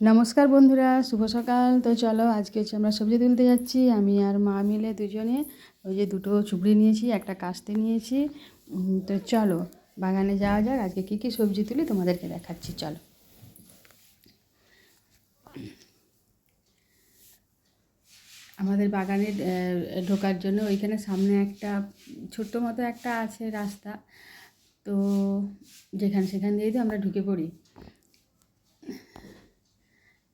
নমস্কার বন্ধুরা, শুভ সকাল। তো চলো আজকে হচ্ছে আমরা সবজি তুলতে যাচ্ছি, আমি আর মা মিলে দুজনে। ওই যে দুটো চুবড়ি নিয়েছি, একটা কাস্তে নিয়েছি। তো চলো বাগানে যাওয়া যাক, আজকে কী কী সবজি তুলি তোমাদেরকে দেখাচ্ছি। চলো। আমাদের বাগানে ঢোকার জন্য ওইখানে সামনে একটা ছোট্ট মতো একটা আছে রাস্তা, তো সেখান দিয়েই তো আমরা ঢুকে পড়ি।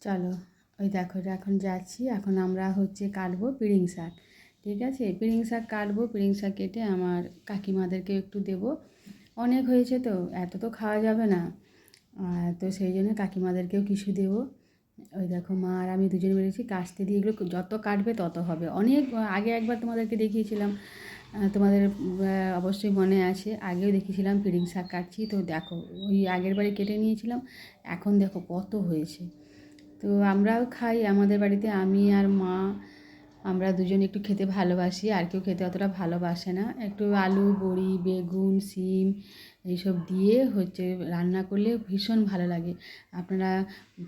চলো, ওই দেখো এখন যাচ্ছি। এখন আমরা হচ্ছে কাটবো পিড়িং শাক। ঠিক আছে, পিড়িং শাক কাটবো। পিড়িং শাক কেটে আমার কাকিমাদেরকে একটু দেবো। অনেক হয়েছে তো, এত তো খাওয়া যাবে না, তো সেই জন্য কাকিমাদেরকেও কিছু দেবো। ওই দেখো মা আর আমি দুজনে বেরিয়েছি কাস্তে দিয়ে। এগুলো যত কাটবে তত হবে। অনেক আগে একবার তোমাদেরকে দেখিয়েছিলাম, তোমাদের অবশ্যই মনে আছে, আগেও দেখিয়েছিলাম পিড়িং শাক কাটছি। তো দেখো ওই আগের বারে কেটে নিয়েছিলাম, এখন দেখো কত হয়েছে। তো আমরাও খাই আমাদের বাড়িতে, আমি আর মা, আমরা দুজন একটু খেতে ভালোবাসি, আর কেউ খেতে অতটা ভালোবাসে না। একটু আলু, বড়ি, বেগুন, শিম এইসব দিয়ে হচ্ছে রান্না করলে ভীষণ ভালো লাগে। আপনারা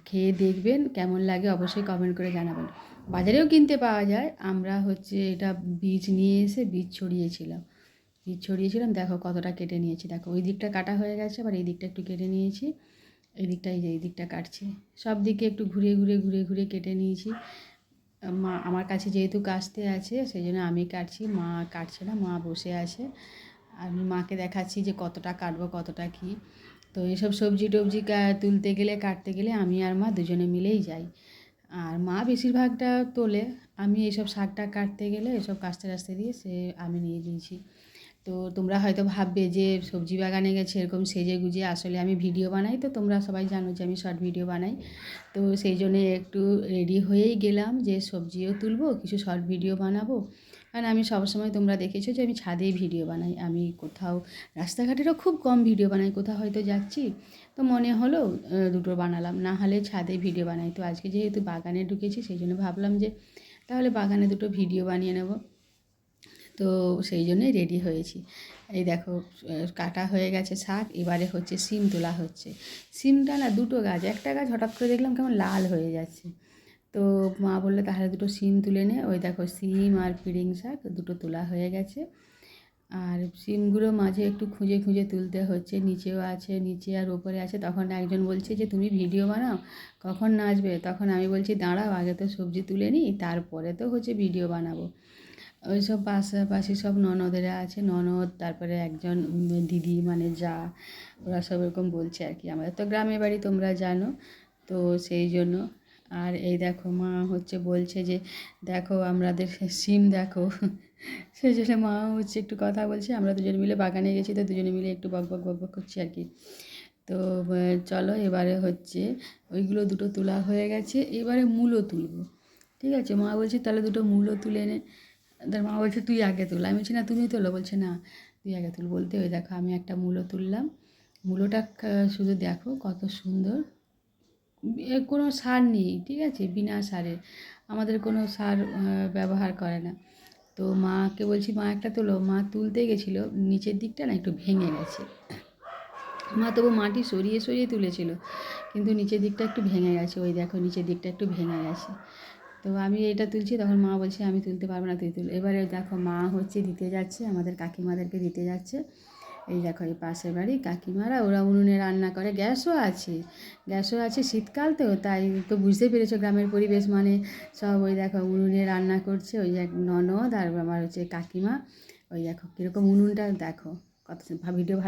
খেয়ে দেখবেন কেমন লাগে, অবশ্যই কমেন্ট করে জানাবেন। বাজারেও কিনতে পাওয়া যায়। আমরা হচ্ছে এটা বীজ নিয়ে এসে বীজ ছড়িয়েছিলাম। দেখো কতটা কেটে নিয়েছি, দেখো ওই দিকটা কাটা হয়ে গেছে, আবার এই দিকটা একটু কেটে নিয়েছি। এই দিকটা কাটছি, সব দিকে একটু ঘুরে কেটে নিয়েছি। মা আমার কাছে যেহেতু কাস্তে আছে, সেই জন্য আমি কাটছি, মা কাটছে না, মা বসে আছে। আমি মাকে দেখাচ্ছি যে কতটা কাটবো, কতটা কী। তো এসব সবজি টবজি তুলতে গেলে, কাটতে গেলে আমি আর মা দুজনে মিলেই যাই। আর মা বেশিরভাগটা তোলে, আমি এসব শাকটা কাটতে গেলে এসব কাস্তে টাস্তে দিয়ে আমি নিয়ে নিয়েছি। তো তোমরা হয়তো ভাববে যে সবজি বাগানে গেছে এরকম সেজে গুজে, আসলে আমি ভিডিও বানাই, তো তোমরা সবাই জানো যে আমি শর্ট ভিডিও বানাই। তো সেই জন্যে একটু রেডি হয়েই গেলাম যে সবজিও তুলবো, কিছু শর্ট ভিডিও বানাবো। কারণ আমি সবসময়, তোমরা দেখেছো যে আমি ছাদেই ভিডিও বানাই, আমি কোথাও রাস্তাঘাটেরও খুব কম ভিডিও বানাই। কোথাও হয়তো যাচ্ছি তো মনে হলো দুটো বানালাম, না হলে ছাদে ভিডিও বানাই। তো আজকে যেহেতু বাগানে ঢুকেছি, সেই জন্য ভাবলাম যে তাহলে বাগানে দুটো ভিডিও বানিয়ে নেব। তো সেই জন্যই রেডি হয়েছি। এই দেখো কাটা হয়ে গেছে শাক, এবারে হচ্ছে সিম তোলা হচ্ছে। সিমটা না দুটো গাছ, একটা গাছ হঠাৎ করে দেখলাম কেমন লাল হয়ে যাচ্ছে। তো মা বললো তাহলে দুটো সিম তুলে নে। ওই দেখো সিম আর পিড়িং শাক দুটো তোলা হয়ে গেছে। আর সিমগুলো মাঝে একটু খুঁজে খুঁজে তুলতে হচ্ছে, নিচেও আছে, নিচে আর ওপরে আছে। তখন একজন বলছে যে তুমি ভিডিও বানাও, কখন নাচবে? তখন আমি বলছি দাঁড়াও, আগে তো সবজি তুলে নিই, তারপরে তো হচ্ছে ভিডিও বানাবো। ওই সব পাশাপাশি সব ননদেরা আছে, ননদ, তারপরে একজন দিদি মানে যা, ওরা সব এরকম বলছে আর কি। আমাদের তো গ্রামের বাড়ি তোমরা জানো, তো সেই জন্য। আর এই দেখো মা হচ্ছে বলছে যে দেখো আমাদের সিম দেখো। সেই জন্য মা হচ্ছে একটু কথা বলছে, আমরা দুজনে মিলে বাগানে গেছি, তো দুজনে মিলে একটু বক বক করছি আর কি। তো চলো এবারে হচ্ছে ওইগুলো দুটো তোলা হয়ে গেছে, এবারে মূলো তুলবো। ঠিক আছে, মা বলছে তাহলে দুটো মূলো তুলে নে। তার মা বলছে তুই আগে তোল। আমি বলছি না তুমি তোলো। বলছে না তুই আগে তুল। বলতে ওই দেখো আমি একটা মূলো তুললাম। মূলোটা শুধু দেখো কত সুন্দর, কোনো সার নেই, ঠিক আছে, বিনা সারের, আমাদের কোনো সার ব্যবহার করে না। তো মাকে বলছি মা একটা তোলো। মা তুলতে গেছিলো, নিচের দিকটা না একটু ভেঙে গেছে। মা তবু মাটি সরিয়ে সরিয়ে তুলেছিল, কিন্তু নিচের দিকটা একটু ভেঙে গেছে। ওই দেখো নিচের দিকটা একটু ভেঙে গেছে। তো আমি এটা তুলছি, তখন মা বলছে আমি তুলতে পারবো না, তুই তুল। এবারে দেখো মা হচ্ছে দিতে যাচ্ছে, আমাদের কাকিমাদেরকে দিতে যাচ্ছে। এই দেখো এই পাশের বাড়ি কাকিমারা, ওরা উনুনে রান্না করে, গ্যাসও আছে, শীতকাল তো, তাই তো বুঝতে পেরেছো গ্রামের পরিবেশ মানে সব। ওই দেখো উনুনে রান্না করছে, ওই এক ননদ আর আমার হচ্ছে কাকিমা। ওই দেখো কীরকম উনুনটা দেখো, কত ভিডিও ভালো।